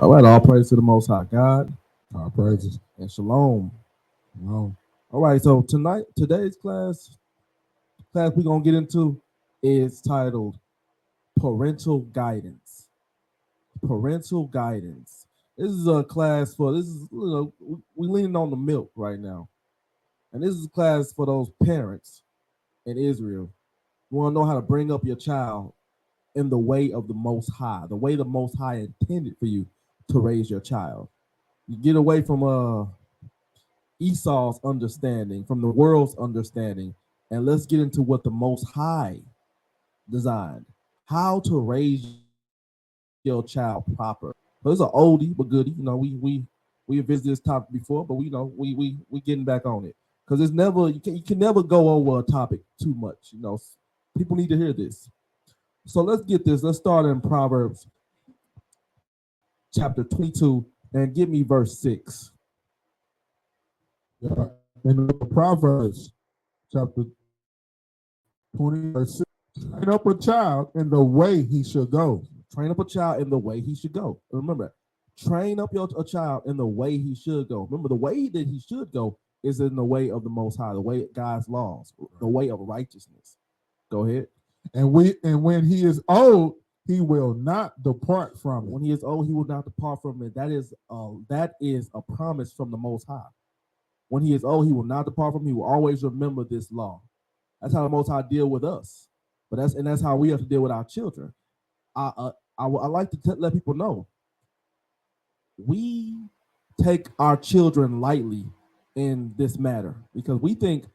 All right, all praise to the Most High God Our praises. and Shalom. No. All right, so today's class we're gonna get into is titled Parental Guidance. Parental Guidance. This is a class for we leaning on the milk right now, and this is a class for those parents in Israel who want to know how to bring up your child in the way of the Most High, the way the Most High intended for you to raise your child. You get away from Esau's understanding, from the world's understanding, and let's get into what the Most High designed. How to raise your child proper. So it's an oldie but goodie. You know, we have visited this topic before, but we getting back on it because it's never you can never go over a topic too much. You know, people need to hear this. So let's get this. Let's start in Proverbs chapter 22 and give me verse 6. Yeah. In the Proverbs chapter 20, verse 6, train up a child in the way he should go. Train up a child in the way he should go. Remember, train up a child in the way he should go. Remember, the way that he should go is in the way of the Most High, the way of God's laws, the way of righteousness. Go ahead. And when he is old, he will not depart from it. When he is old, he will not depart from it. That is a promise from the Most High. When he is old, he will not depart from it. He will always remember this law. That's how the Most High deal with us. But that's how we have to deal with our children. I like to let people know we take our children lightly in this matter because we think,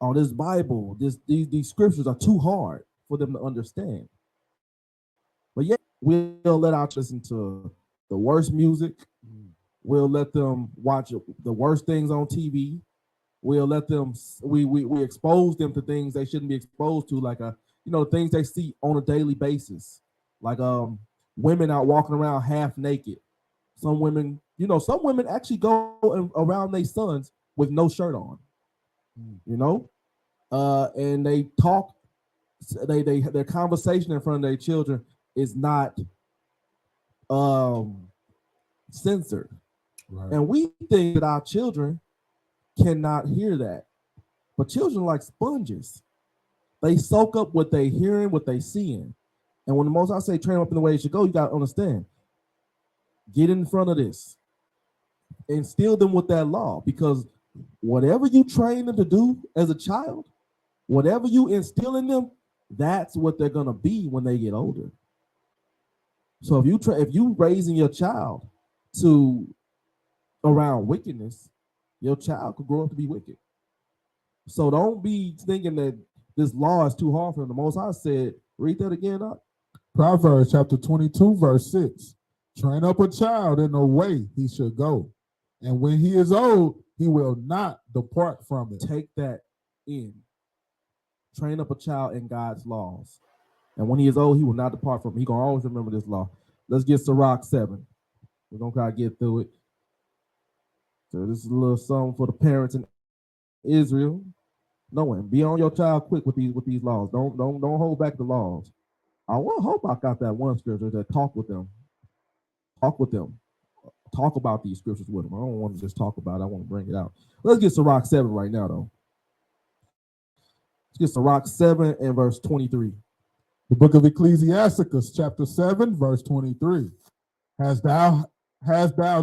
oh, this Bible, these scriptures are too hard for them to understand. But yet we'll let our children listen to the worst music. We'll let them watch the worst things on TV. We'll let them we expose them to things they shouldn't be exposed to, like things they see on a daily basis, like women out walking around half naked. Some women actually go around their sons with no shirt on, and they talk. Their conversation in front of their children is not censored, Right. and we think that our children cannot hear that, but children are like sponges. They soak up what they hearing, what they seeing, and when the Most I say train up in the way it should go, you got to understand. Get in front of this, instill them with that law, because whatever you train them to do as a child, whatever you instill in them, that's what they're gonna be when they get older. So if you raising your child to around wickedness, your child could grow up to be wicked. So don't be thinking that this law is too hard for them. The Most High said, read that again up. Proverbs chapter 22, verse 6. Train up a child in the way he should go, and when he is old, he will not depart from it. Take that in. Train up a child in God's laws, and when he is old, he will not depart from it. He gonna always remember this law. Let's get Sirach 7. We're gonna try to get through it. So this is a little song for the parents in Israel. Knowing, be on your child quick with these laws. Don't hold back the laws. I hope I got that one scripture that talk with them. Talk with them. Talk about these scriptures with them. I don't want to just talk about it. I want to bring it out. Let's get Sirach 7 right now, though. Let's get Sirach 7 and verse 23. The book of Ecclesiasticus, chapter 7, verse 23. Hast thou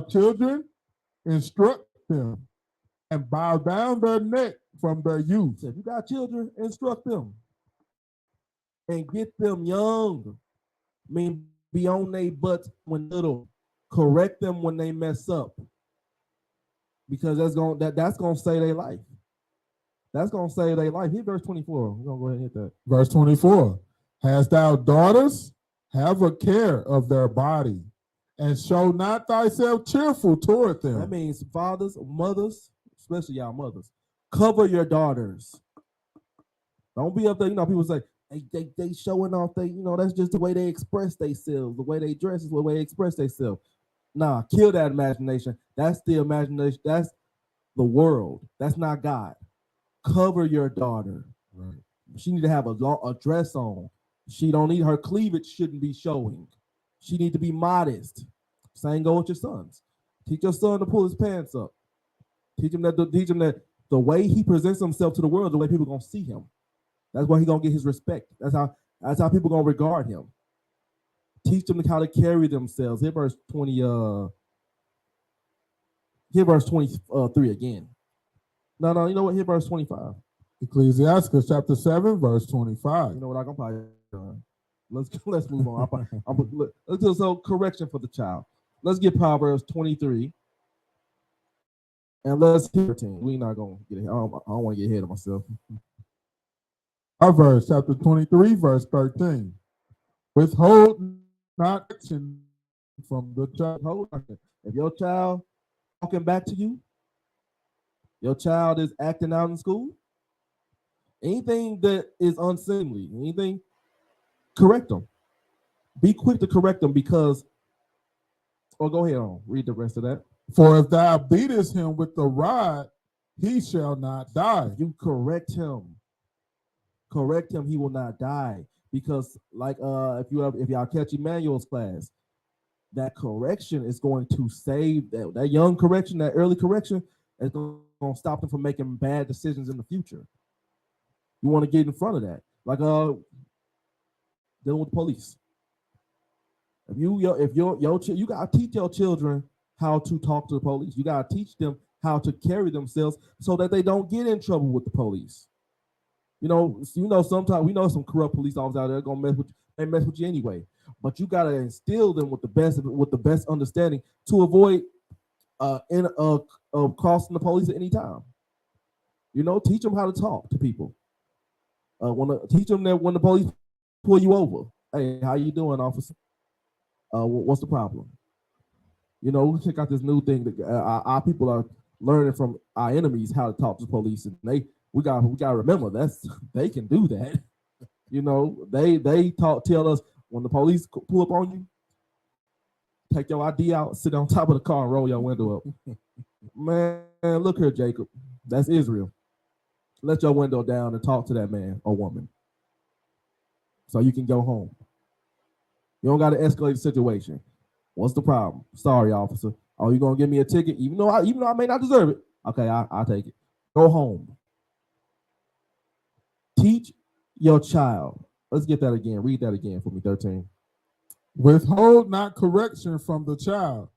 children? Instruct them, and bow down their neck from their youth. So if you got children, instruct them. And get them young. I mean, be on their butts when little. Correct them when they mess up. Because that's gonna save their life. That's gonna save their life. Hit verse 24. We're gonna go ahead and hit that. Verse 24. Hast thou daughters? Have a care of their body, and show not thyself cheerful toward them. That means fathers, mothers, especially y'all mothers, cover your daughters. Don't be up there. People say they showing off. That's just the way they express themselves. The way they dress is the way they express themselves. Nah, kill that imagination. That's the imagination. That's the world. That's not God. Cover your daughter. Right. She need to have a dress on. She don't need her cleavage shouldn't be showing. She need to be modest. Same go with your sons. Teach your son to pull his pants up. Teach him that the way he presents himself to the world, the way people gonna see him. That's why he gonna get his respect. That's how people gonna regard him. Teach them how to carry themselves. Here verse 20. Here verse 23 again. No. You know what? Here verse 25. Ecclesiastes chapter 7, verse 25. You know what? I'm probably done. Let's move on. Let's do some correction for the child. Let's get Proverbs 23. And let's hit 13. We're not gonna get ahead. I don't want to get ahead of myself. Proverbs chapter 23, verse 13. Withhold not action from the child. If your child talking back to you, your child is acting out in school, anything that is unseemly, anything, correct them. Be quick to correct them because, go ahead on, read the rest of that. For if thou beatest him with the rod, he shall not die. If you correct him, he will not die. Because like if y'all catch Emmanuel's class, that correction is going to save that young correction, that early correction is going to stop them from making bad decisions in the future. You want to get in front of that. Like dealing with the police. If you gotta teach your children how to talk to the police. You gotta teach them how to carry themselves so that they don't get in trouble with the police. Sometimes we know some corrupt police officers out there gonna mess with you anyway. But you gotta instill them with the best understanding to avoid crossing the police at any time. Teach them how to talk to people. Teach them that when the police pull you over, hey, how you doing, officer? What's the problem? We check out this new thing that our people are learning from our enemies how to talk to police, and we gotta remember they can do that. They tell us when the police pull up on you, take your ID out, sit on top of the car, and roll your window up. Man, look here, Jacob. That's Israel. Let your window down and talk to that man or woman, so you can go home. You don't got to escalate the situation. What's the problem? Sorry, officer. Oh, you gonna give me a ticket, even though I may not deserve it? Okay, I'll take it. Go home. Teach your child. Let's get that again. Read that again for me, 13. Withhold not correction from the child,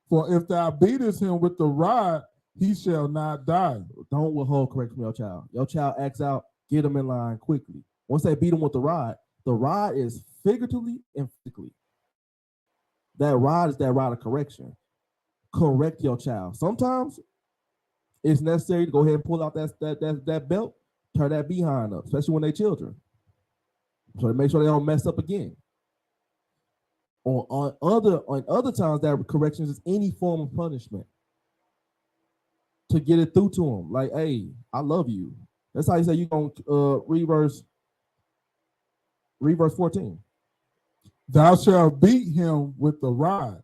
for if thou beatest him with the rod, he shall not die. Don't withhold correction from your child. Your child acts out, get him in line quickly. Once they beat him with the rod is figuratively and physically. That rod is that rod of correction. Correct your child. Sometimes it's necessary to go ahead and pull out that belt, turn that behind up, especially when they're children. So to make sure they don't mess up again. Or on other times, that corrections is any form of punishment to get it through to them. Like, hey, I love you. That's how you say you're going to read verse 14. Thou shalt beat him with the rod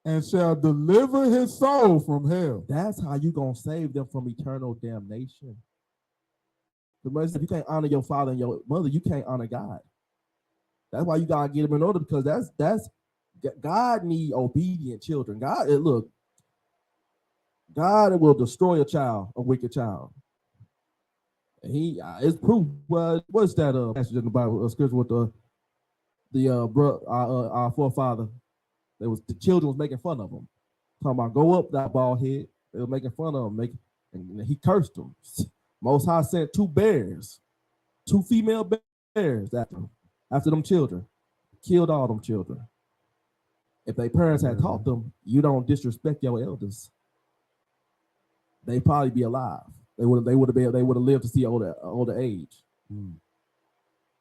and shall deliver his soul from hell. That's how you're going to save them from eternal damnation. If you can't honor your father and your mother, you can't honor God. That's why you got to get them in order, because that's God need obedient children. God will destroy a wicked child. And it's proof. What's that passage in the Bible, scripture with our forefather? The children was making fun of him, talking about go up that bald head. They were making fun of him, and he cursed them. Most High sent two female bears after them children, killed all them children. If their parents had taught them, you don't disrespect your elders, they'd probably be alive. They would have lived to see older age.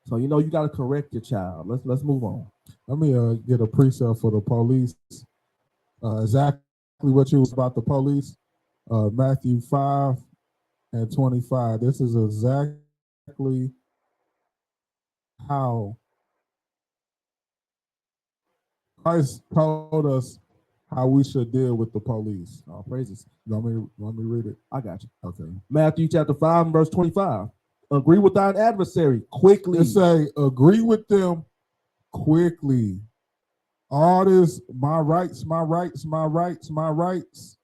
So you got to correct your child. Let's move on. Let me get a precept for the police. Exactly what you was about the police. Matthew 5 and 25. This is exactly how Christ told us how we should deal with the police. All praises. Want me to read it? I got you. Okay. Matthew chapter 5 verse 25. Agree with thine adversary quickly. It say agree with them quickly. All this, my rights, my rights, my rights, my rights.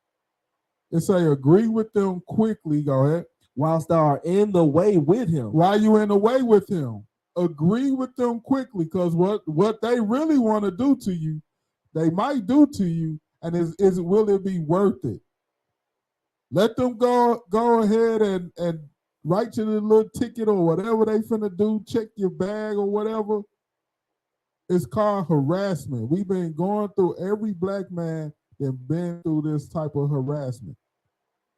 It say agree with them quickly. Go ahead. Whilst thou art in the way with him. While you in the way with him, agree with them quickly, because what they really want to do to you, they might do to you, and is will it be worth it? Let them go ahead and write you the little ticket or whatever they finna do, check your bag or whatever. It's called harassment. We've been going through, every black man that been through this type of harassment.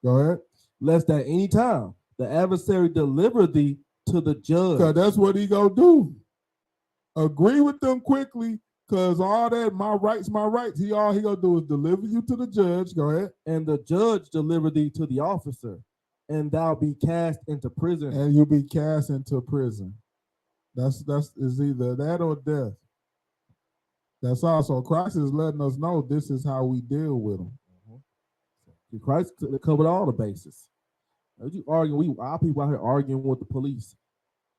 Go ahead. Lest at any time the adversary deliver thee to the judge. Because that's what he gonna do. Agree with them quickly, because all that my rights, he gonna do is deliver you to the judge. Go ahead. And the judge deliver thee to the officer, and thou be cast into prison. And you be cast into prison. That's is either that or death. That's also Christ is letting us know this is how we deal with them. Christ covered all the bases. You arguing? Our people out here arguing with the police.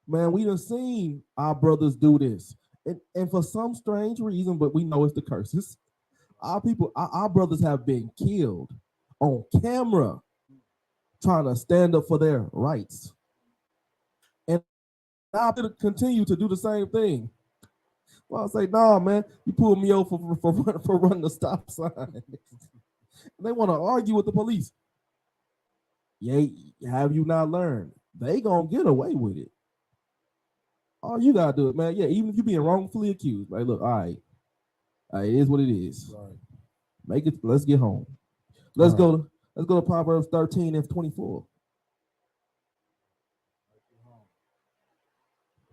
Man, we done seen our brothers do this, and for some strange reason, but we know it's the curses. Our people, our brothers have been killed on camera, trying to stand up for their rights, and I'm gonna continue to do the same thing. Well, I say, nah, man, you pulled me over for running the stop sign. They want to argue with the police. Yeah, have you not learned? They gonna get away with it. All you gotta do it, man. Yeah, even if you're being wrongfully accused, like, look, all right, it is what it is. Right. Make it. Let's get home. Let's go to Proverbs 13 and 24.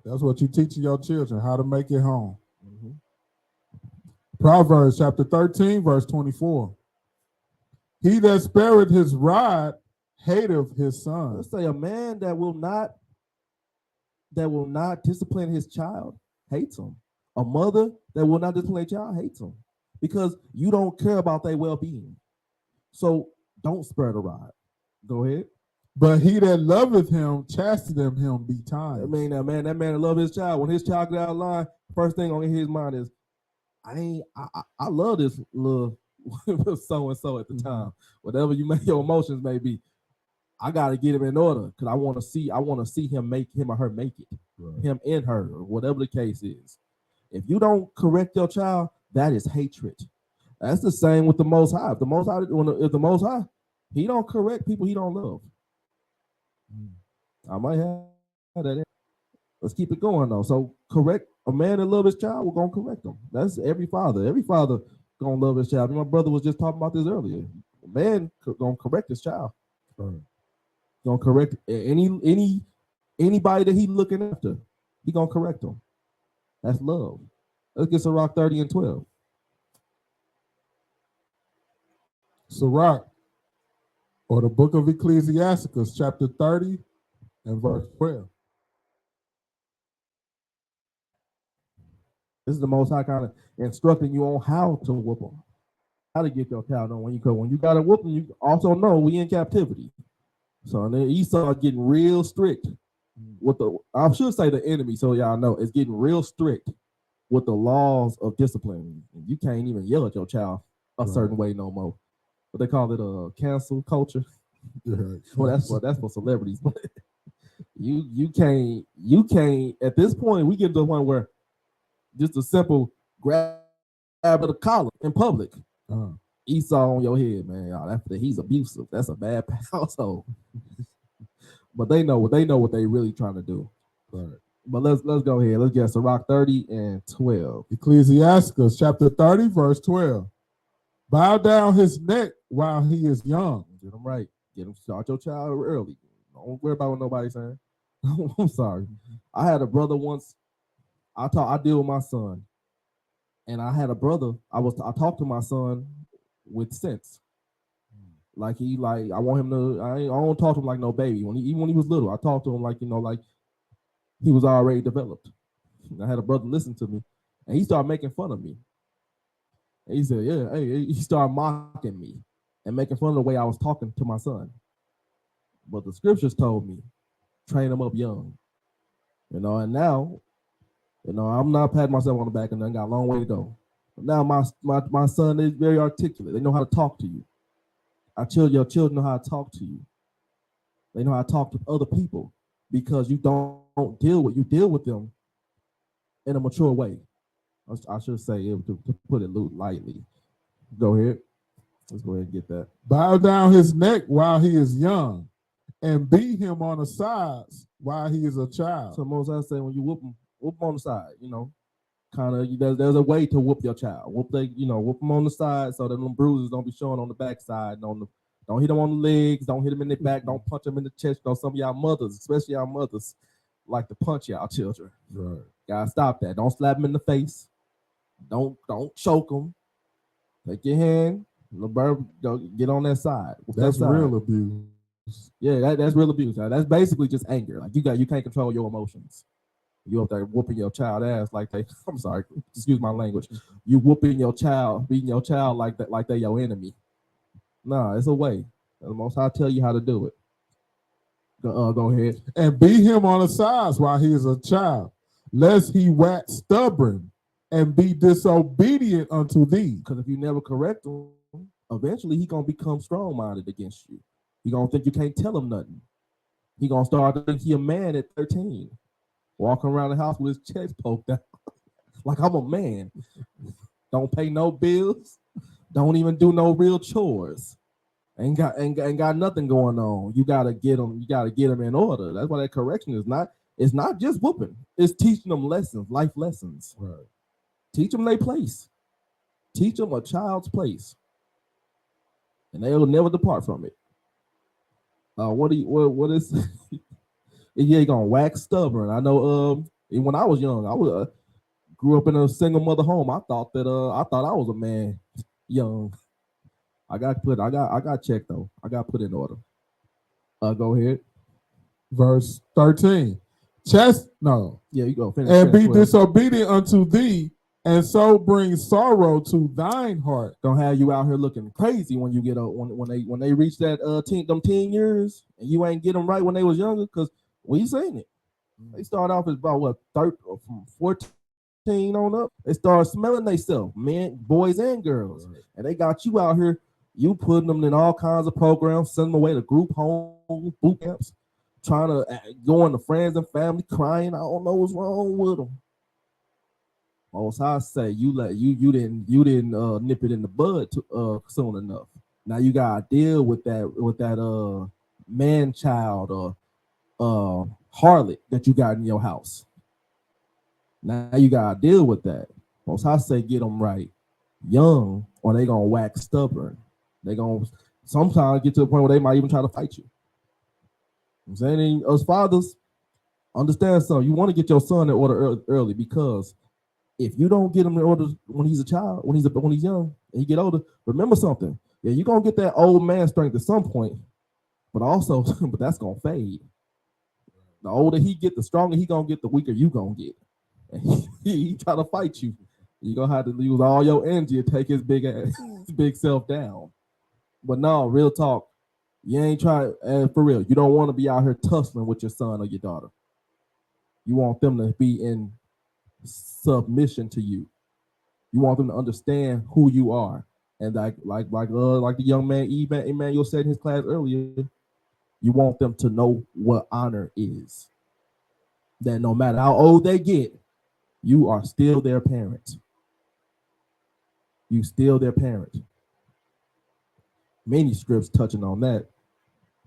That's what you teaching your children, how to make it home. Mm-hmm. Proverbs chapter 13, verse 24. He that spareth his rod hateth his son. Let's say a man that will not discipline his child hates him. A mother that will not discipline a child hates him, because you don't care about their well-being. So don't spare the rod. Go ahead. But he that loveth him, chasteneth him betimes. I mean, that man that love his child. When his child get out of line, first thing on his mind is, I love this little so and so at the time. Whatever your emotions may be, I got to get him in order, because I want to see him or her make it, right. Him and her, or whatever the case is. If you don't correct your child, that is hatred. That's the same with the Most High. If the Most High, he don't correct people he don't love. I might have that. Let's keep it going though. So correct a man that love his child, we're gonna correct him. That's every father. Every father gonna love his child. My brother was just talking about this earlier. A man gonna correct his child. Right. Gonna correct anybody that he looking after. He gonna correct them. That's love. Let's get Sirach 30 and 12. Sirach, or the book of Ecclesiasticus, chapter 30 and verse 12. This is the Most High kind of instructing you on how to whoop them, how to get your child on when you got to whoop them. You also know we in captivity. So then Esau getting real strict with I should say the enemy, so y'all know it's getting real strict with the laws of discipline. You can't even yell at your child a certain way no more. What they call it, cancel culture. Right. Well, that's for celebrities. you can't at this point. We get to the point where just a simple grab of the collar in public. Esau on your head, man. He's abusive. That's a bad household. But they know what they really trying to do. Right. But let's go ahead. Let's get Sirach 30 and 12. Ecclesiasticus chapter 30, verse 12. Bow down his neck while he is young. Get him right. Get him, start your child early. Don't worry about what nobody's saying. I'm sorry. I had a brother once. I deal with my son, and I had a brother. I talked to my son with sense. I want him to. I don't talk to him like no baby. Even when he was little, I talked to him like he was already developed. I had a brother listen to me, and he started making fun of me. And he said, "Yeah, hey." He started mocking me and making fun of the way I was talking to my son. But the scriptures told me, train him up young. And now, I'm not patting myself on the back, and I got a long way to go. Now my son is very articulate. They know how to talk to you. Your children know how to talk to you. They know how to talk to other people because you don't deal with them in a mature way. I should say it to put it lightly. Go ahead. Let's go ahead and get that. Bow down his neck while he is young, and beat him on the sides while he is a child. So most I say when you whoop them on the side, kind of there's a way to whoop your child. Whoop them on the side so that them bruises don't be showing on the backside and don't hit them on the legs, don't hit them in the back, don't punch them in the chest. Some of y'all mothers, especially y'all mothers, like to punch y'all children. Right. Gotta stop that. Don't slap them in the face. Don't choke them. Take your hand, little bird, get on that side. That's real abuse. Yeah, that's real abuse. That's basically just anger. Like you can't control your emotions. You up there whooping your child ass like they. I'm sorry, excuse my language. You whooping your child, beating your child like that, like they your enemy. Nah, it's a way. The Most High tell you how to do it. Go ahead. And beat him on the sides while he is a child, lest he wax stubborn and be disobedient unto thee. Because if you never correct him, eventually he gonna become strong-minded against you. He gonna think you can't tell him nothing. He gonna start to think he a man at 13, walking around the house with his chest poked out, like I'm a man. Don't pay no bills. Don't even do no real chores. Ain't got nothing going on. You gotta get them. You gotta get them in order. That's why that correction is not. It's not just whooping. It's teaching them lessons, life lessons. Right. Teach them their place. Teach them a child's place, and they will never depart from it. What is? Yeah, gonna wax stubborn. I know. When I was young, I grew up in a single mother home. I thought I was a man young. I got checked though. I got put in order. Go ahead. Verse 13. Yeah, you go. Finish, and be 12. disobedient unto thee, and so bring sorrow to thine heart. Don't have you out here looking crazy when you get up when they reach that 10 years and you ain't get them right when they was younger, because we seen it. They start off as about what 13 or from 14 on up. They start smelling themselves, men, boys and girls, right. And they got you out here. You putting them in all kinds of programs, send them away to group home, boot camps, trying to go into friends and family, crying. I don't know what's wrong with them. Most I say you didn't nip it in the bud soon enough. Now you gotta deal with that man child or harlot that you got in your house. Now you gotta deal with that. Most I say get them right young, or they gonna wax stubborn. They gonna sometimes get to the point where they might even try to fight you. I'm saying, as fathers, understand something. You want to get your son in order early, because if you don't get him in order when he's a child, when he's young and he get older, remember something. Yeah, you're gonna get that old man strength at some point, but that's gonna fade. The older he get, the stronger he gonna get, the weaker you gonna get. And he try to fight you. You're gonna have to use all your energy to take his big self down. But no, real talk, you ain't trying, for real, you don't want to be out here tussling with your son or your daughter. You want them to be in submission to you. You want them to understand who you are. And like the young man Emmanuel said in his class earlier, you want them to know what honor is. That no matter how old they get, you are still their parent. You still their parent. Many scripts touching on that.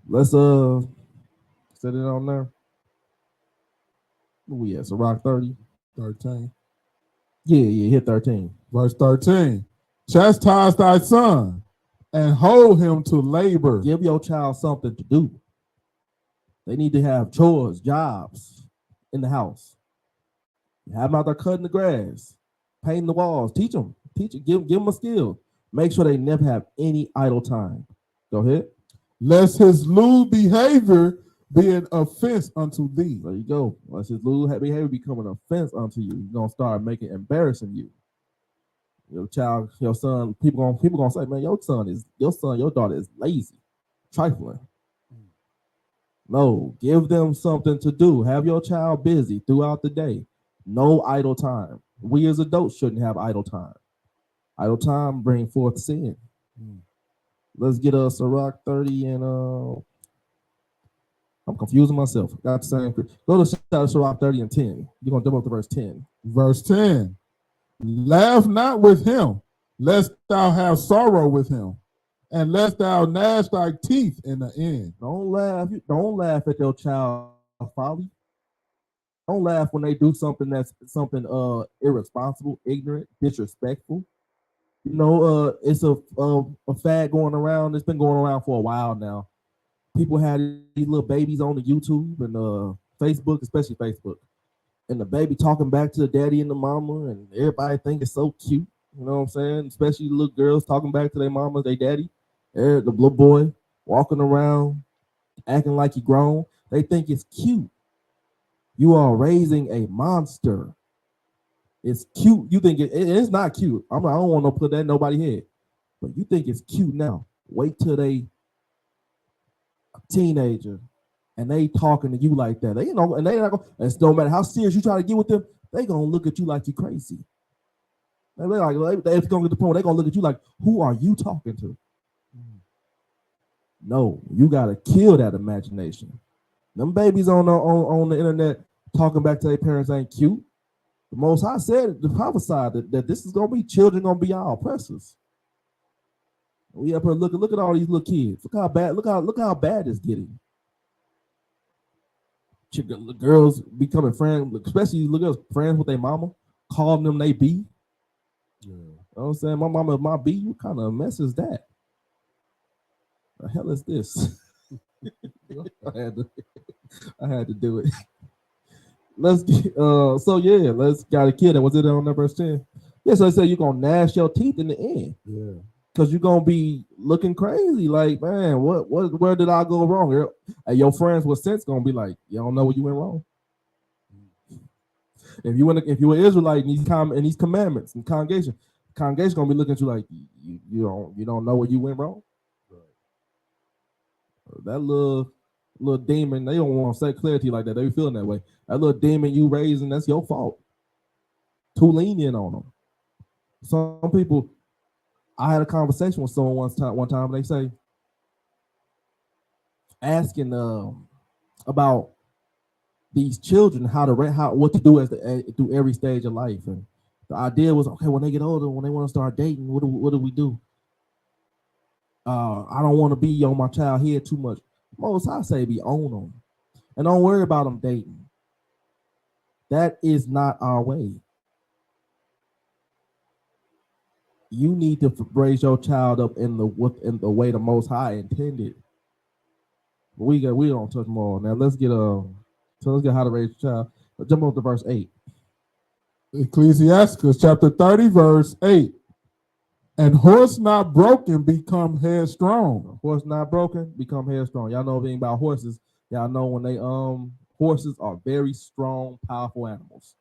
Let's set it on there. Oh yeah, so rock 30. 13. Yeah, hit 13. Verse 13. Chastise thy son and hold him to labor. Give your child something to do. They need to have chores, jobs in the house. Have them out there cutting the grass, painting the walls. Teach them. Give them a skill. Make sure they never have any idle time. Go ahead. Lest his lewd behavior be an offense unto thee. There you go. Lest his lewd behavior become an offense unto you. You're gonna start embarrassing you. Your child, your son, people gonna say, man, your daughter is lazy, trifling. No, give them something to do. Have your child busy throughout the day. No idle time. We as adults shouldn't have idle time. Idle time bring forth sin. Let's get a Sirach 30 and I'm confusing myself. Got the same. Go to Sirach 30 and 10. You're gonna jump up to verse 10. Verse 10. Laugh not with him, lest thou have sorrow with him, and lest thou gnash thy teeth in the end. Don't laugh. Don't laugh at your child folly. Don't laugh when they do something that's something irresponsible, ignorant, disrespectful. You know, it's a fad going around. It's been going around for a while now. People had these little babies on the YouTube and Facebook, especially Facebook, and the baby talking back to the daddy and the mama, and everybody think it's so cute. You know what I'm saying? Especially little girls talking back to their mama, their daddy. The little boy walking around acting like he grown. They think it's cute. You are raising a monster. It's cute. You think it's not cute. I don't want to put that in nobody's head. But you think it's cute now. Wait till they a teenager and they talking to you like that. They know, and they not gonna, and no matter how serious you try to get with them, they gonna look at you like you crazy. They're like, it's gonna get to the point where they gonna look at you like, who are you talking to? No, you gotta kill that imagination. Them babies on the internet talking back to their parents ain't cute. The Most High said, the prophesied that this is gonna be children gonna be our oppressors. We up here look at all these little kids. Look how bad it's getting. Girls becoming friends, especially little girls friends with their mama, calling them they B. Yeah. You know what I'm saying? My mama is my B. What kind of mess is that? The hell is this? I had to do it. Let's get let's got a kid that was it on that verse 10. Yeah, so they say you're gonna gnash your teeth in the end. Yeah. Cause you're gonna be looking crazy, like, man, where did I go wrong? And your friends with sense gonna be like, you don't know where you went wrong. If you were Israelite in these commandments and congregation gonna be looking at you like you don't know where you went wrong. Right. That little demon, they don't want to say clarity like that. They be feeling that way. That little demon you raising, that's your fault. Too lenient on them. Some people. I had a conversation with someone one time. They say asking about these children what to do through every stage of life, and the idea was, okay, when they get older, when they want to start dating, what do we do? I don't want to be on my child head too much. Most I say be on them, and don't worry about them dating. That is not our way. You need to raise your child up in the way the Most High intended. We don't touch more now. Let's get how to raise a child. Jump up to verse 8. Ecclesiasticus chapter 30, verse 8. And horse not broken become headstrong. Horse not broken become headstrong. Y'all know anything about horses? Y'all know when they horses are very strong, powerful animals.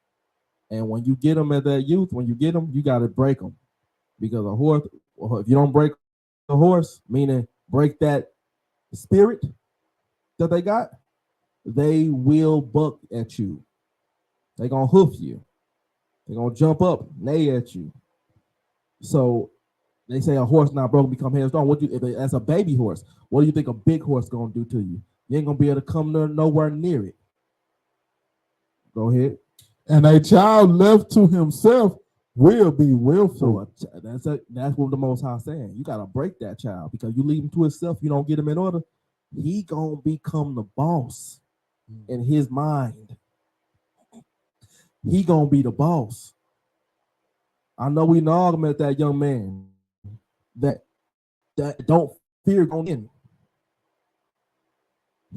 And when you get them at that youth, you got to break them. Because a horse, if you don't break a horse, meaning break that spirit that they got, they will buck at you. They're going to hoof you. They're going to jump up, neigh at you. So they say a horse not broken become headstrong. As a baby horse, what do you think a big horse going to do to you? You ain't going to be able to come nowhere near it. Go ahead. And a child left to himself will be willful. So that's what the Most High saying. You got to break that child, because you leave him to himself, you don't get him in order, he going to become the boss in his mind. He going to be the boss. I know we know argument that young man that don't fear going in.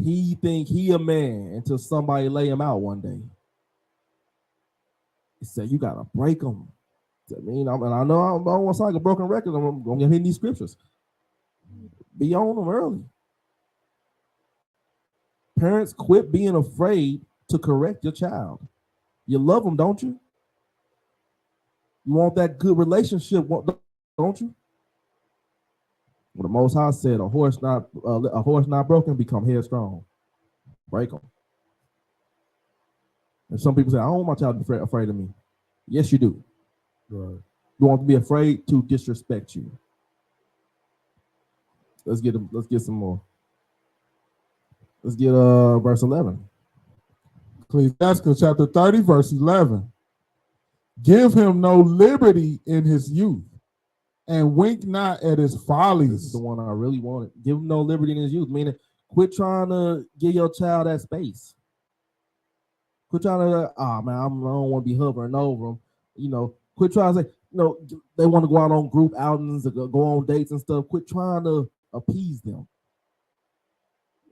He think he a man until somebody lay him out one day. He said, you got to break him. I mean, I know I don't want to sound like a broken record. I'm going to hit these scriptures. Be on them early. Parents, quit being afraid to correct your child. You love them, don't you? You want that good relationship, don't you? Well, the Most High said, a horse not broken become headstrong. Break them. And some people say, I don't want my child to be afraid of me. Yes, you do. Right. You want to be afraid to disrespect you. Let's get some more. Let's get verse 11. Ecclesiastes chapter 30, verse 11. Give him no liberty in his youth, and wink not at his follies. This is the one I really wanted. Give him no liberty in his youth. Meaning, quit trying to give your child that space. Quit trying to, man, I don't want to be hovering over them. You know, quit trying to say, they want to go out on group outings or go on dates and stuff. Quit trying to appease them.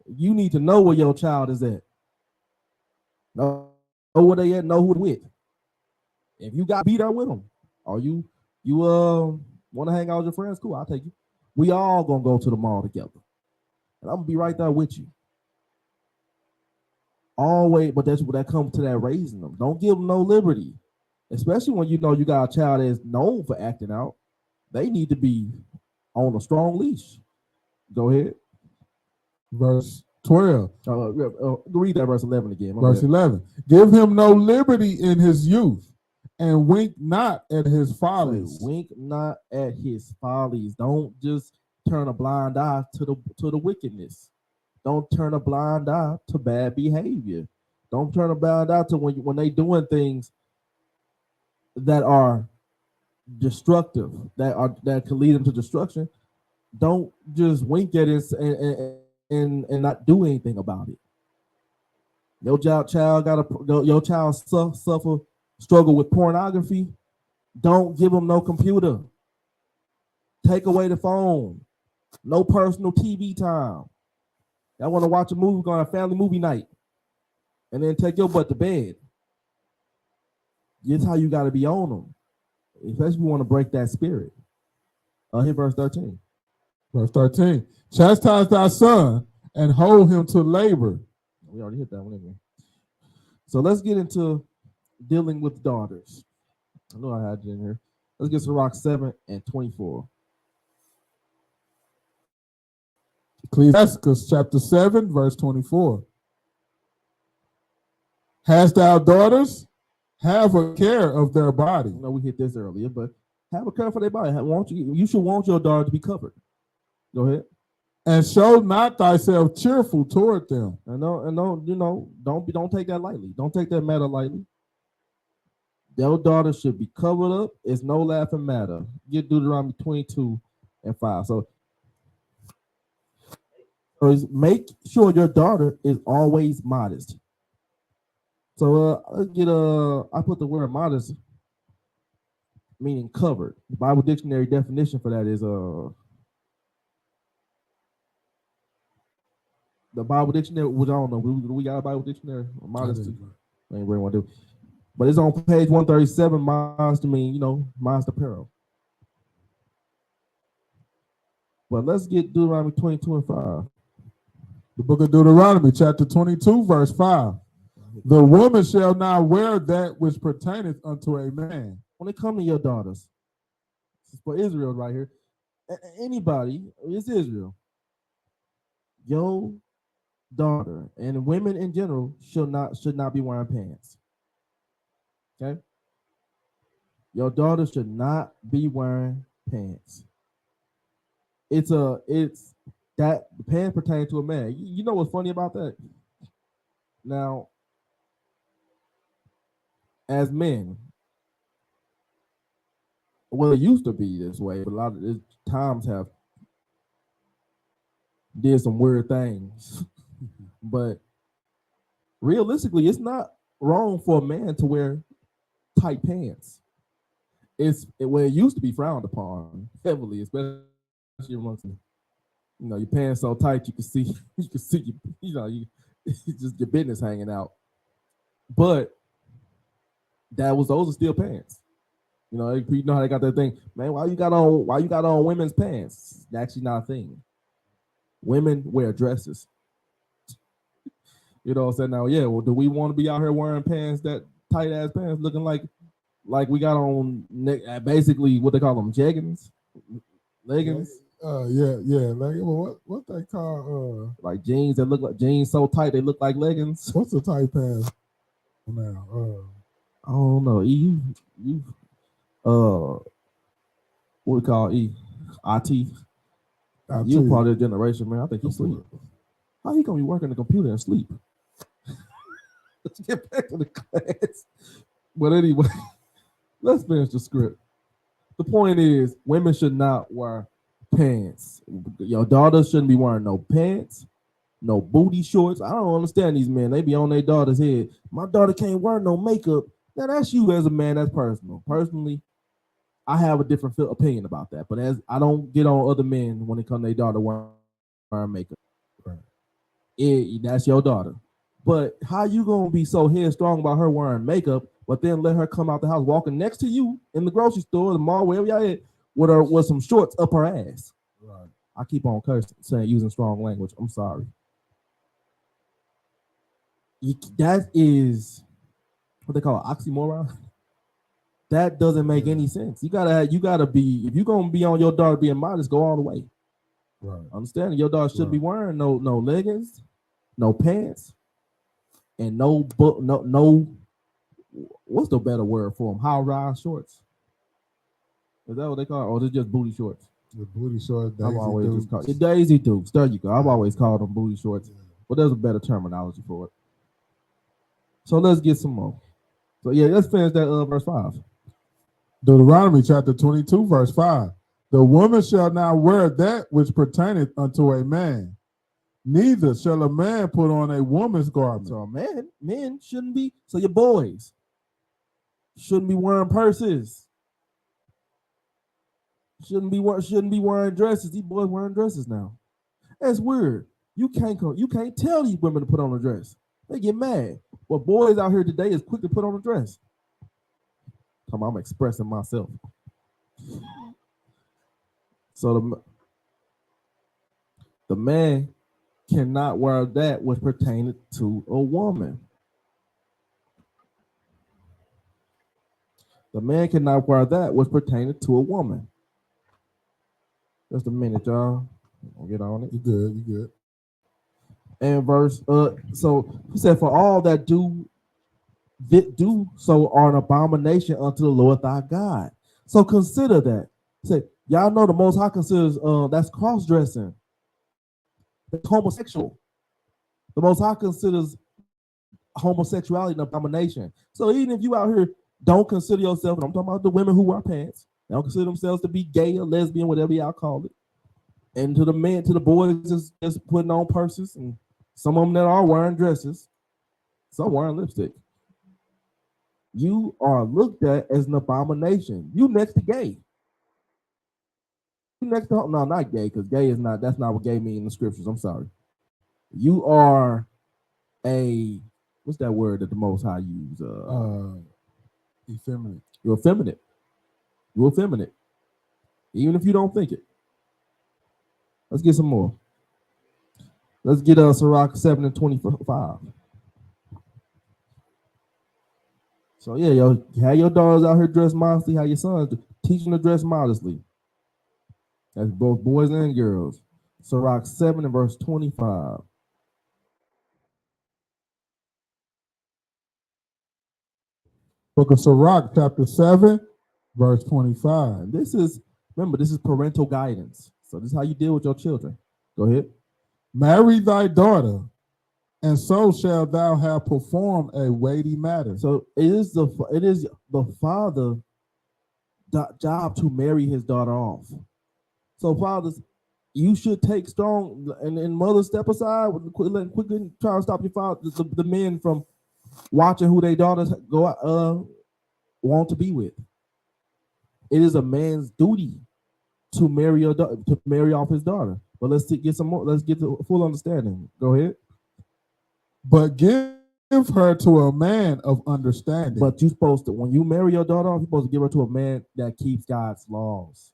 You need to know where your child is at. Know where they at, know who they're with. If you got to be there with them, or you want to hang out with your friends, cool, I'll take you. We all going to go to the mall together. And I'm going to be right there with you. Always, but that's what that comes to that raising them. Don't give them no liberty. Especially when you know you got a child that's known for acting out. They need to be on a strong leash. Go ahead. Verse 12. Read that verse 11 again. Verse 11. Give him no liberty in his youth, and wink not at his follies. Wink not at his follies. Don't just turn a blind eye to the wickedness. Don't turn a blind eye to bad behavior. Don't turn a blind eye to when they doing things that are destructive, that can lead them to destruction. Don't just wink at it and not do anything about it. Your child struggle with pornography. Don't give them no computer. Take away the phone. No personal TV time. I want to watch a movie, go on a family movie night, and then take your butt to bed. That's how you got to be on them, especially if you want to break that spirit. Hit verse 13. Verse 13. Chastise thy son and hold him to labor. We already hit that one, didn't we? So let's get into dealing with daughters. I know I had you in here. Let's get to Rock 7 and 24. Ecclesiastes chapter 7, verse 24. Hast thou daughters? Have a care of their body. I know we hit this earlier, but have a care for their body. You should want your daughter to be covered. Go ahead. And show not thyself cheerful toward them. And don't take that lightly. Don't take that matter lightly. Their daughter should be covered up. It's no laughing matter. Get Deuteronomy 22 and 5. So make sure your daughter is always modest. So let's get I put the word modest meaning covered. The Bible dictionary definition for that is the Bible dictionary, which I don't know. We got a Bible dictionary? Modest. I ain't really want to do. But it's on page 137. Modest mean, modest apparel. But let's get Deuteronomy 22 and 5. The book of Deuteronomy, chapter 22, verse 5. The woman shall not wear that which pertaineth unto a man. When it comes to your daughters, this is for Israel right here. Anybody, it's Israel. Your daughter and women in general should not be wearing pants. Okay? Your daughter should not be wearing pants. It's that the pants pertain to a man. You know what's funny about that? Now, as men, well, it used to be this way, but a lot of times have did some weird things. But realistically, it's not wrong for a man to wear tight pants. It used to be frowned upon heavily, especially amongst your pants so tight you can see just your business hanging out. But those are still pants. You know how they got that thing, man. Why you got on women's pants? It's actually not a thing. Women wear dresses. You know what I'm saying? Now, yeah, well, do we want to be out here wearing pants, that tight ass pants, looking like we got on basically what they call them, leggings? Yeah. What they call like jeans that look like jeans so tight they look like leggings. What's the tight pants now? I don't know. what we call IT. You part of the generation, man. I think he's sleep. How he gonna be working the computer and sleep? Let's get back to the class. But anyway, let's finish the script. The point is, women should not wear pants. Your daughter shouldn't be wearing no pants, no booty shorts. I don't understand these men. They be on their daughter's head. My daughter can't wear no makeup. Now that's you as a man. That's personal. Personally, I have a different opinion about that. But as I don't get on other men when it comes to their daughter wearing makeup. That's your daughter. But how you gonna be so headstrong about her wearing makeup, but then let her come out the house walking next to you in the grocery store, the mall, wherever y'all at, with some shorts up her ass? Right. I keep on cursing, saying using strong language. I'm sorry. That is what they call an oxymoron. That doesn't make any sense. You gotta be, if you're gonna be on your daughter being modest, go all the way. Right. Understand? Your daughter should be wearing no leggings, no pants, and no what's the better word for them? High-rise shorts. Is that what they call it? Or is it just booty shorts? The booty shorts, I've always just called it Daisy Dukes. There you go. I've always called them booty shorts. Yeah. But there's a better terminology for it. So let's get some more. So yeah, let's finish that verse 5. Deuteronomy chapter 22, verse 5. The woman shall not wear that which pertaineth unto a man, neither shall a man put on a woman's garment. So men shouldn't be. So your boys shouldn't be wearing purses. Shouldn't be wearing dresses. These boys wearing dresses now. That's weird. You can't tell these women to put on a dress. They get mad. But boys out here today is quick to put on a dress. I'm expressing myself. So the man cannot wear that which pertaineth to a woman. The man cannot wear that which pertaineth to a woman. Just a minute, y'all. I'll get on it. You good. And verse, so he said, for all that do so are an abomination unto the Lord thy God. So consider that. Say, y'all know the Most High considers that's cross-dressing. That's homosexual. The Most High considers homosexuality an abomination. So even if you out here don't consider yourself, and I'm talking about the women who wear pants, they don't consider themselves to be gay or lesbian, whatever y'all call it. And to the men, to the boys, just putting on purses, and some of them that are wearing dresses, some wearing lipstick. You are looked at as an abomination. You next to gay. You next to, no, not gay, because gay is not, that's not what gay means in the scriptures. I'm sorry. You are what's that word that the Most High use? Effeminate. You're effeminate. You're effeminate. Even if you don't think it. Let's get some more. Let's get Sirach 7 and 25. So yeah, yo, have your daughters out here dressed modestly, have your sons teach them to dress modestly. That's both boys and girls. Sirach 7 and verse 25. Book of Sirach, chapter 7, verse 25. And this is parental guidance. So this is how you deal with your children. Go ahead. Marry thy daughter, and so shalt thou have performed a weighty matter. So it is the father's job to marry his daughter off. So fathers, you should take strong, and mothers step aside. Quit trying to stop your father, the men from watching who their daughters want to be with. It is a man's duty to marry off his daughter. But let's get some more. Let's get the full understanding. Go ahead. But give her to a man of understanding. But you're supposed to, when you marry your daughter off, you're supposed to give her to a man that keeps God's laws.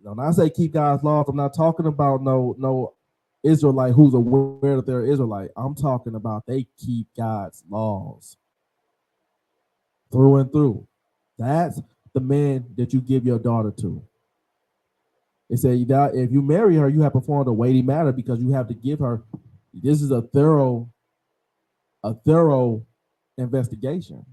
When I say keep God's laws, I'm not talking about no Israelite who's aware that they're Israelite. I'm talking about they keep God's laws through and through. That's the man that you give your daughter to. It said that if you marry her, you have performed a weighty matter because you have to give her. This is a thorough investigation.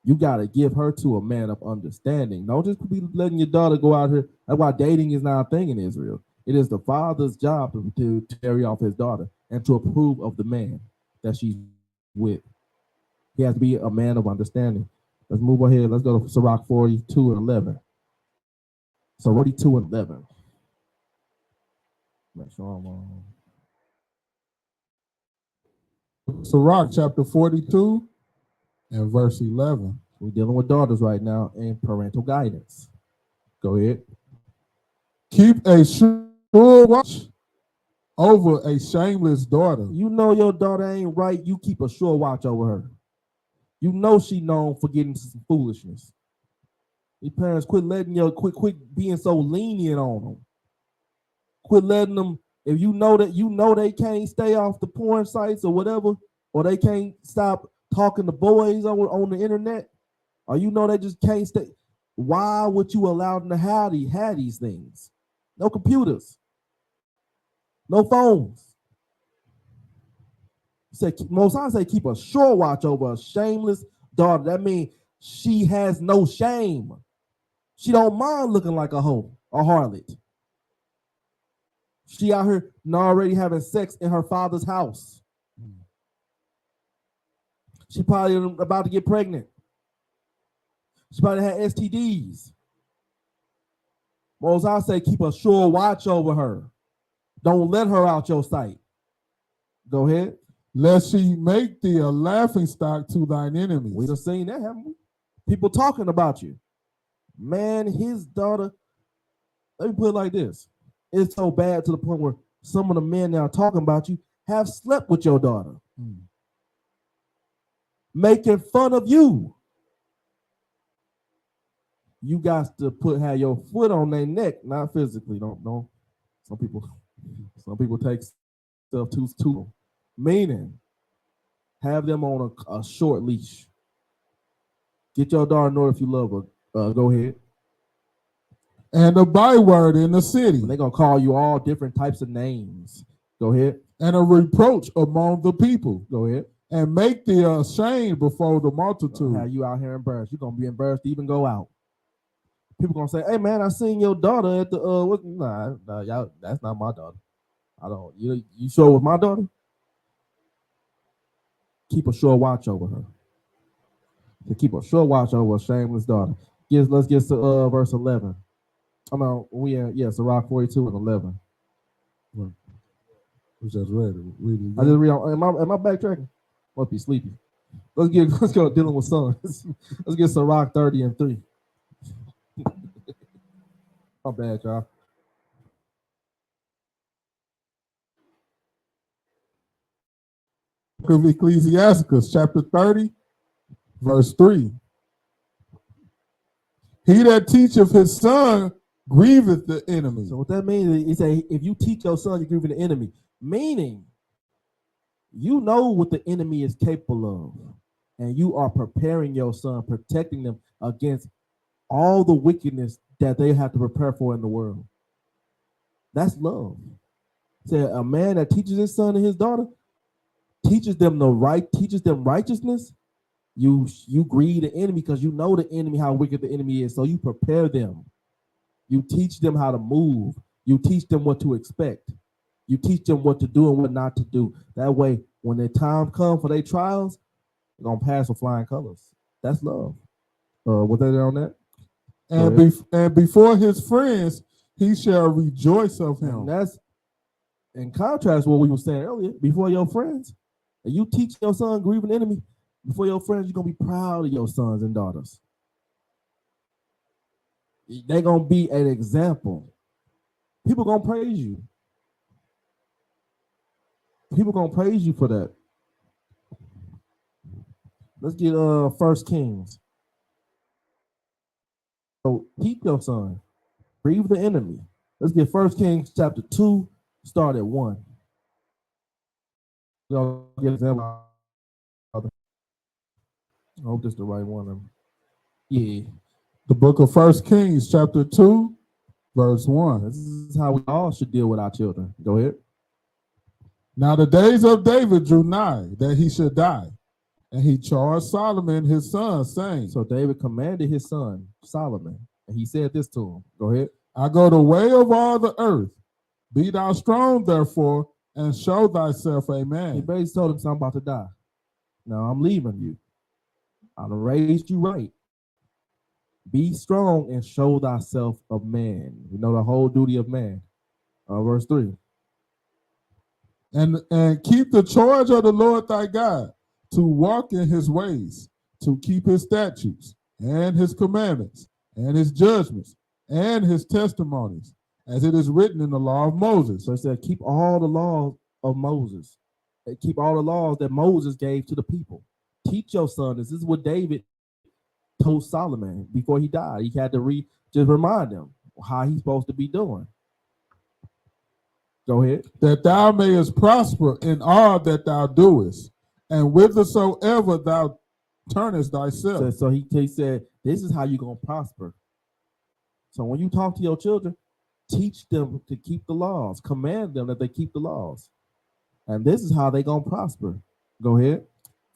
You got to give her to a man of understanding. Don't just be letting your daughter go out here. That's why dating is not a thing in Israel. It is the father's job to carry off his daughter and to approve of the man that she's with. He has to be a man of understanding. Let's move ahead. Let's go to Sirach 42 and 11. So 42 and 11. Make sure I'm on. Sirach chapter 42 and verse 11. We're dealing with daughters right now and parental guidance. Go ahead. Keep a sure watch over a shameless daughter. You know your daughter ain't right. You keep a sure watch over her. You know she known for getting some foolishness. Your parents quit letting quit being so lenient on them. Quit letting them. If you know they can't stay off the porn sites or whatever, or they can't stop talking to boys on the internet, or you know they just can't stay. Why would you allow them to have these things? No computers, no phones. Most I say keep a sure watch over a shameless daughter. That means she has no shame. She don't mind looking like a hoe, a harlot. She out here already having sex in her father's house. She probably about to get pregnant. She probably had STDs. Most I say keep a sure watch over her. Don't let her out your sight. Go ahead. Lest she make thee a laughing stock to thine enemies. We just seen that, haven't we? People talking about you. Man, his daughter, let me put it like this. It's so bad to the point where some of the men now talking about you have slept with your daughter. Making fun of you. You got to have your foot on their neck, not physically. Don't. Some people take stuff too. Meaning, have them on a short leash. Get your daughter in order if you love her. Go ahead. And a byword in the city. They're going to call you all different types of names. Go ahead. And a reproach among the people. Go ahead. And make thee ashamed before the multitude. Have you out here embarrassed. You're going to be embarrassed to even go out. People going to say, hey, man, I seen your daughter at the, y'all, that's not my daughter. I don't, you sure it was my daughter? Keep a sure watch over her. To keep a sure watch over a shameless daughter. Let's get to verse 11. Sirach 42 and 11. We just read it. I just read. Am I backtracking? Must be sleepy. Let's go dealing with sons. Let's get Sirach 30 and 3. My bad, y'all. Book of Ecclesiasticus, chapter 30, verse 3. He that teacheth his son grieveth the enemy. So what that means is if you teach your son, you're grieving the enemy. Meaning, you know what the enemy is capable of. And you are preparing your son, protecting them against all the wickedness that they have to prepare for in the world. That's love. Say a man that teaches his son and his daughter, teaches them righteousness. You grieve the enemy because you know the enemy, how wicked the enemy is. So you prepare them. You teach them how to move. You teach them what to expect. You teach them what to do and what not to do. That way, when the time comes for their trials, they're going to pass with flying colors. That's love. Was that on that? And before his friends, he shall rejoice of him. And that's in contrast to what we were saying earlier. Before your friends, and you teach your son grieving the enemy, before your friends, you're going to be proud of your sons and daughters. They're going to be an example. People going to praise you. People going to praise you for that. Let's get 1 Kings. So keep your son. Grieve the enemy. Let's get 1 Kings chapter 2, start at 1. Y'all get an example. I hope this is the right one. Yeah. The book of 1 Kings, chapter 2, verse 1. This is how we all should deal with our children. Go ahead. Now the days of David drew nigh that he should die. And he charged Solomon his son, saying, So David commanded his son, Solomon, and he said this to him. Go ahead. I go the way of all the earth. Be thou strong, therefore, and show thyself a He man. basically told him, son, I'm about to die. Now I'm leaving you. I done raised you right. Be strong and show thyself a man. You know the whole duty of man. Verse 3. And keep the charge of the Lord thy God, to walk in his ways, to keep his statutes and his commandments and his judgments and his testimonies, as it is written in the law of Moses. So it said, keep all the laws of Moses. Keep all the laws that Moses gave to the people. Teach your son this. This is what David told Solomon before he died. He had to just remind him how he's supposed to be doing. Go ahead. That thou mayest prosper in all that thou doest, and whithersoever thou turnest thyself. So he said, this is how you're going to prosper. So when you talk to your children, teach them to keep the laws. Command them that they keep the laws. And this is how they're going to prosper. Go ahead.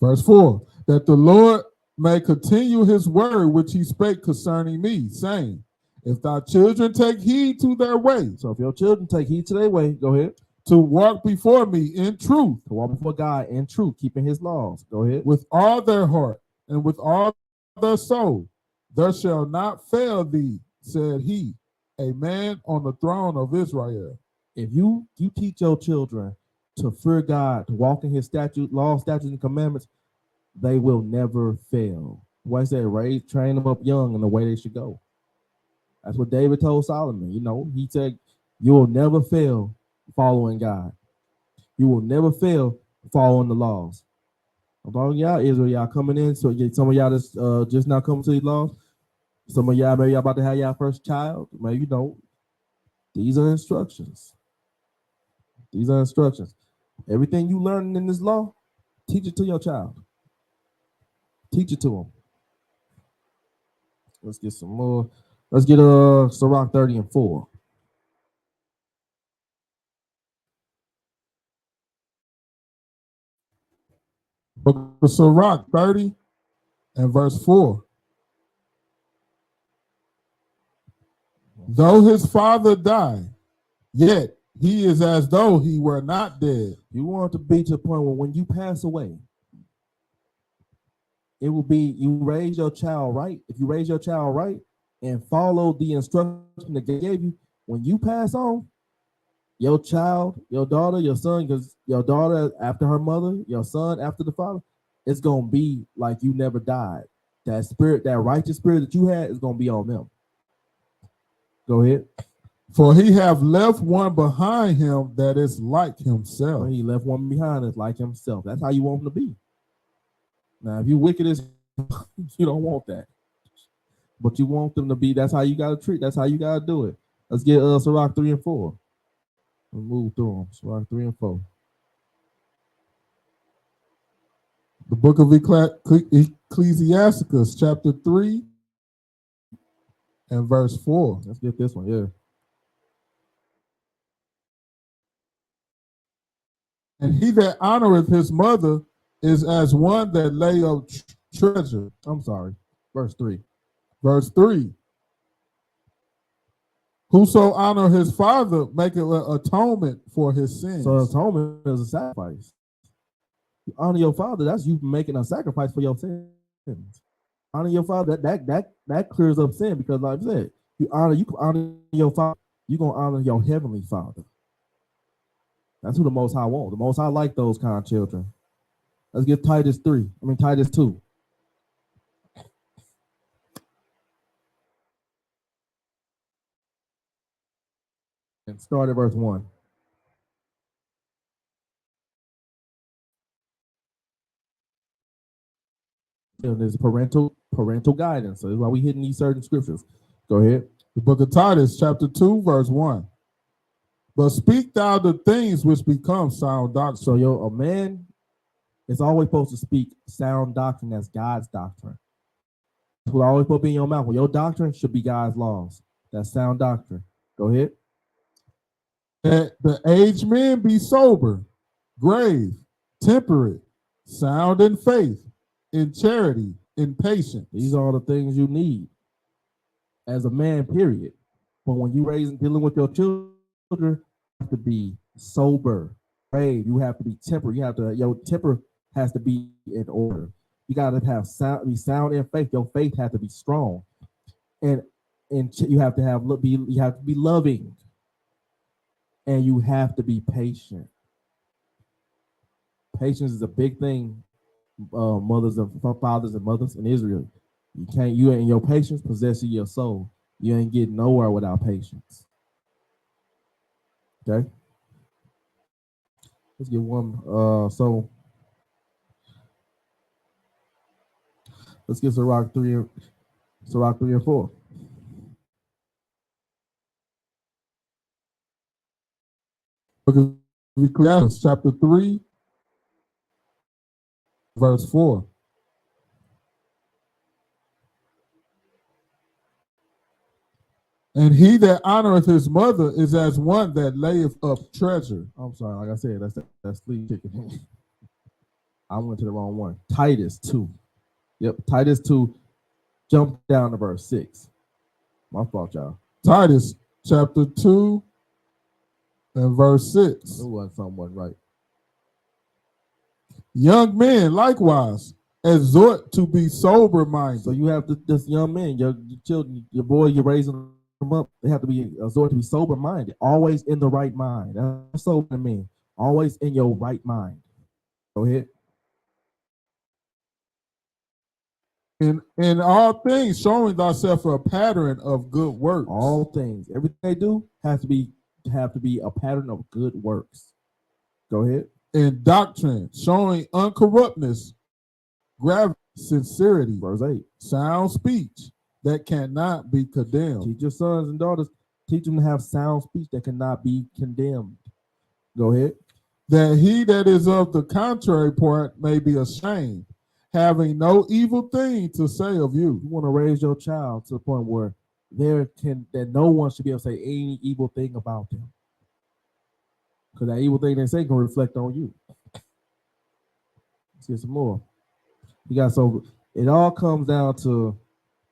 Verse 4, that the Lord may continue his word which he spake concerning me, saying, if thy children take heed to their ways. So if your children take heed to their way, go ahead. To walk before me in truth. To walk before God in truth, keeping his laws. Go ahead. With all their heart and with all their soul, there shall not fail thee, said he, a man on the throne of Israel. If you teach your children to fear God, to walk in his laws, statutes, and commandments, they will never fail. Why say train them up young in the way they should go. That's what David told Solomon. You know, he said, you will never fail following God. You will never fail following the laws. I'm talking y'all, Israel, y'all coming in. So some of y'all just now coming to these laws. Some of y'all, maybe y'all about to have y'all first child. Maybe you don't. These are instructions. These are instructions. Everything you learn in this law, teach it to your child. Teach it to them. Let's get some more. Let's get Sirach 30 and 4. Book of Sirach 30 and verse 4. Though his father die, yet he is as though he were not dead. You want to be to the point where when you pass away, it will be you raise your child right. If you raise your child right and follow the instruction that they gave you, when you pass on, your child, your daughter, your son, because your daughter after her mother, your son after the father, it's going to be like you never died. That spirit, that righteous spirit that you had is going to be on them. Go ahead. For he have left one behind him that is like himself. Well, he left one behind that's like himself. That's how you want him to be. Now, if you wicked as you don't want that. But you want them to be, that's how you got to treat, that's how you got to do it. Let's get Sirach 3 and 4. We'll move through them. Sirach 3 and 4. The book of Ecclesiasticus, chapter 3 and verse 4. Let's get this one, yeah. And he that honoreth his mother is as one that lay up treasure. I'm sorry. Verse 3. Verse 3. Whoso honor his father maketh atonement for his sins. So atonement is a sacrifice. You honor your father, that's you making a sacrifice for your sins. Honor your father, that clears up sin, because like I said, you honor your father, you're gonna honor your heavenly father. That's who the Most High wants. The Most High like those kind of children. Let's get Titus 2. And start at verse 1. And there's parental guidance. So that's why we hitting these certain scriptures. Go ahead. The book of Titus, chapter 2, verse 1. But speak thou the things which become sound doctrine. So a man is always supposed to speak sound doctrine. That's God's doctrine. That's what always supposed to be in your mouth. Well, your doctrine should be God's laws. That's sound doctrine. Go ahead. That the aged men be sober, grave, temperate, sound in faith, in charity, in patience. These are all the things you need as a man, period. But when you dealing with your children, you have to be sober, brave. You have to be tempered. Your temper has to be in order. You got to be sound in faith. Your faith has to be strong, and you have to be loving, and you have to be patient. Patience is a big thing, mothers and fathers and mothers in Israel. You and your patience possessing your soul. You ain't getting nowhere without patience. Okay. Let's get one. Let's get Sirach 3 and 4. Ecclesiastes chapter 3, verse 4. And he that honoreth his mother is as one that layeth up treasure. I'm sorry, like I said, that's sleep chicken. I went to the wrong one. Titus 2. Yep, Titus 2. Jump down to verse 6. My fault, y'all. Titus chapter 2 and verse 6. It wasn't right. Young men likewise exhort to be sober-minded. So you have this young men, your children, your boy, you're raising them up. They have to be exhorted to be sober-minded, always in the right mind. That's sober men, always in your right mind. Go ahead. In all things, showing thyself a pattern of good works. All things, everything they do have to be a pattern of good works. Go ahead. In doctrine, showing uncorruptness, gravity, sincerity, verse 8, sound speech that cannot be condemned. Teach your sons and daughters, teach them to have sound speech that cannot be condemned. Go ahead. That he that is of the contrary part may be ashamed, having no evil thing to say of you. You want to raise your child to the point where that no one should be able to say any evil thing about them, because that evil thing they say can reflect on you. Let's get some more. So it all comes down to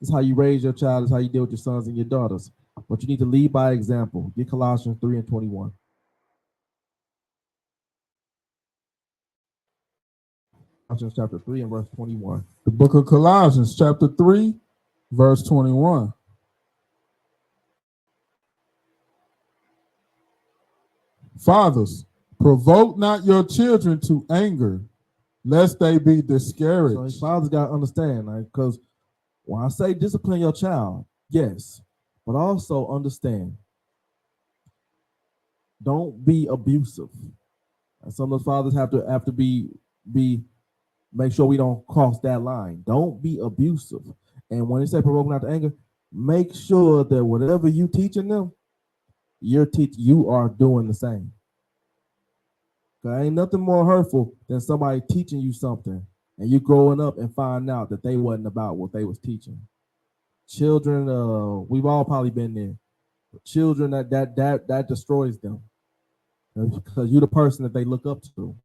this: how you raise your child, is how you deal with your sons and your daughters. But you need to lead by example. Get Colossians 3 and 21. Colossians chapter 3 and verse 21. The book of Colossians chapter 3, verse 21. Fathers, provoke not your children to anger, lest they be discouraged. So his fathers got to understand, because when I say discipline your child, yes, but also understand, don't be abusive. And some of those fathers have to be make sure we don't cross that line. Don't be abusive. And when they say provoking not to anger, make sure that whatever you teaching them, you are doing the same. There ain't nothing more hurtful than somebody teaching you something and you growing up and find out that they wasn't about what they was teaching. Children, we've all probably been there. Children that destroys them, because you're the person that they look up to.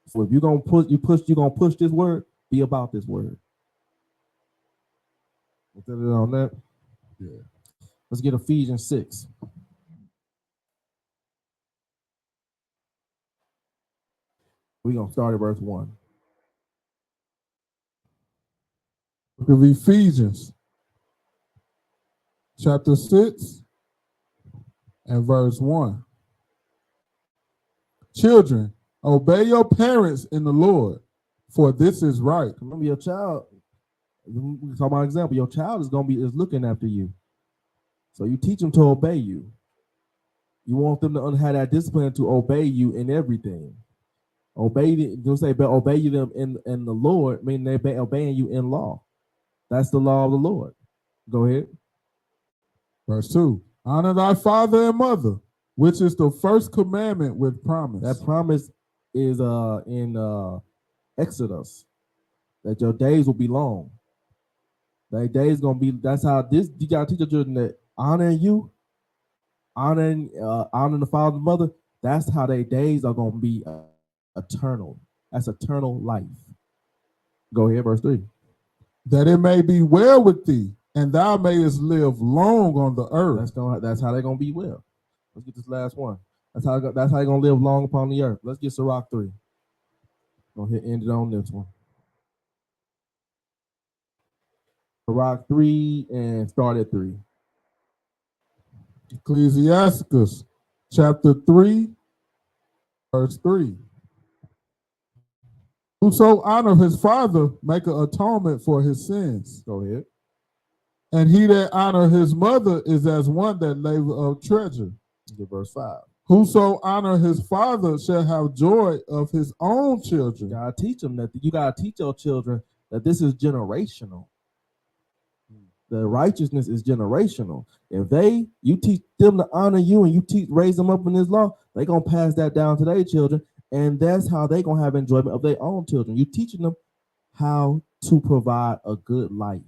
So if you're gonna push this word, be about this word. Put it on that. Yeah. Let's get Ephesians 6. We're gonna start at verse 1. Book of Ephesians, chapter 6 and verse 1. Children, obey your parents in the Lord, for this is right. Remember, your child, we talk about example, your child is looking after you. So you teach them to obey you. You want them to have that discipline to obey you in everything. Obey them in the Lord, meaning they're obeying you in law. That's the law of the Lord. Go ahead. Verse 2. Honor thy father and mother, which is the first commandment with promise. That promise is in Exodus, that your days will be long. That days gonna be. That's how this. You gotta teach your children that honoring you, honoring the father and mother. That's how their days are gonna be eternal. That's eternal life. Go ahead, verse 3. That it may be well with thee, and thou mayest live long on the earth. That's how they're gonna be well. Let's get this last one. That's how you're gonna live long upon the earth. Let's get Sirach 3. Gonna end it on this one. Sirach 3 and start at 3. Ecclesiasticus chapter 3, verse 3. Whoso honor his father make an atonement for his sins. Go ahead. And he that honor his mother is as one that labor of treasure. Get verse 5. Whoso honor his father shall have joy of his own children. You gotta teach them that. You gotta teach your children that this is generational. The righteousness is generational. If you teach them to honor you and you raise them up in this law, they're gonna pass that down to their children, and that's how they're gonna have enjoyment of their own children. You're teaching them how to provide a good life,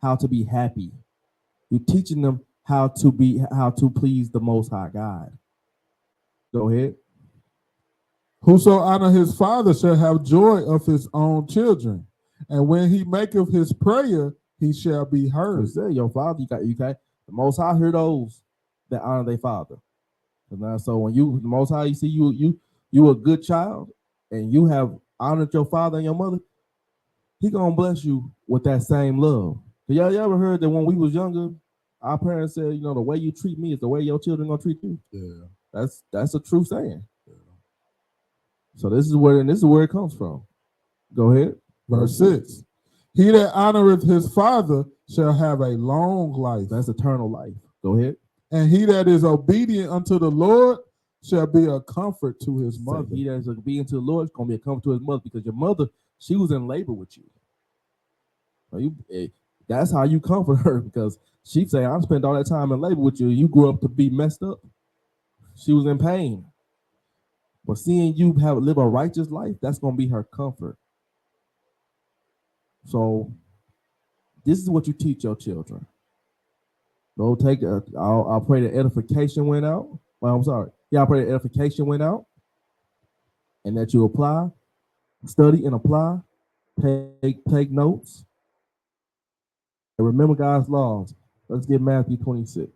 how to be happy. You're teaching them how to please the Most High God. Go ahead. Whoso honor his father shall have joy of his own children, and when he maketh his prayer, he shall be heard. Say, your father, you got the Most High hear those that honor their father. So when the Most High, you see you a good child, and you have honored your father and your mother, he gonna bless you with that same love. Y'all ever heard that when we was younger, our parents said, the way you treat me is the way your children gonna treat you? Yeah, that's a true saying. Yeah. So this is where it comes from. Go ahead. Verse 6. He that honoreth his father shall have a long life. That's eternal life. Go ahead. And he that is obedient unto the Lord shall be a comfort to his mother. So he that is obedient to the Lord is going to be a comfort to his mother, because your mother, she was in labor with you. That's how you comfort her, because she say, I spent all that time in labor with you. You grew up to be messed up. She was in pain. But seeing you live a righteous life, that's going to be her comfort. So this is what you teach your children. Don't take I'll pray that edification went out. Well, I'm sorry. Yeah, I pray that edification went out, and that you apply, study and apply, take notes, and remember God's laws. Let's get Matthew 26.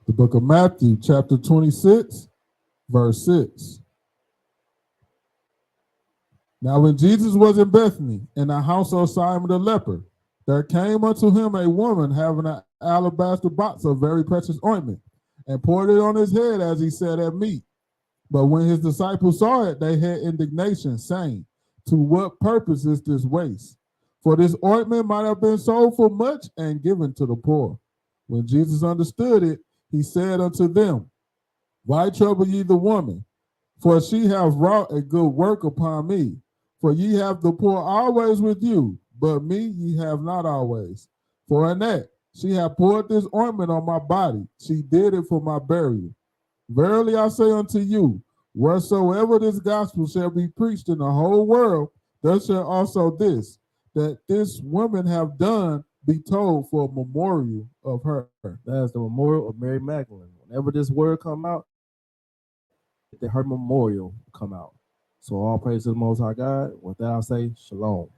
The book of Matthew, chapter 26, verse 6. Now when Jesus was in Bethany, in the house of Simon the leper, there came unto him a woman having an alabaster box of very precious ointment, and poured it on his head as he sat at meat. But when his disciples saw it, they had indignation, saying, to what purpose is this waste? For this ointment might have been sold for much and given to the poor. When Jesus understood it, he said unto them, why trouble ye the woman? For she hath wrought a good work upon me. For ye have the poor always with you, but me ye have not always. For in that she hath poured this ointment on my body, she did it for my burial. Verily I say unto you, wheresoever this gospel shall be preached in the whole world, thus shall also this, that this woman have done, be told for a memorial of her. That's the memorial of Mary Magdalene. Whenever this word come out, her memorial come out. So all praise to the Most High God. With that, I'll say shalom.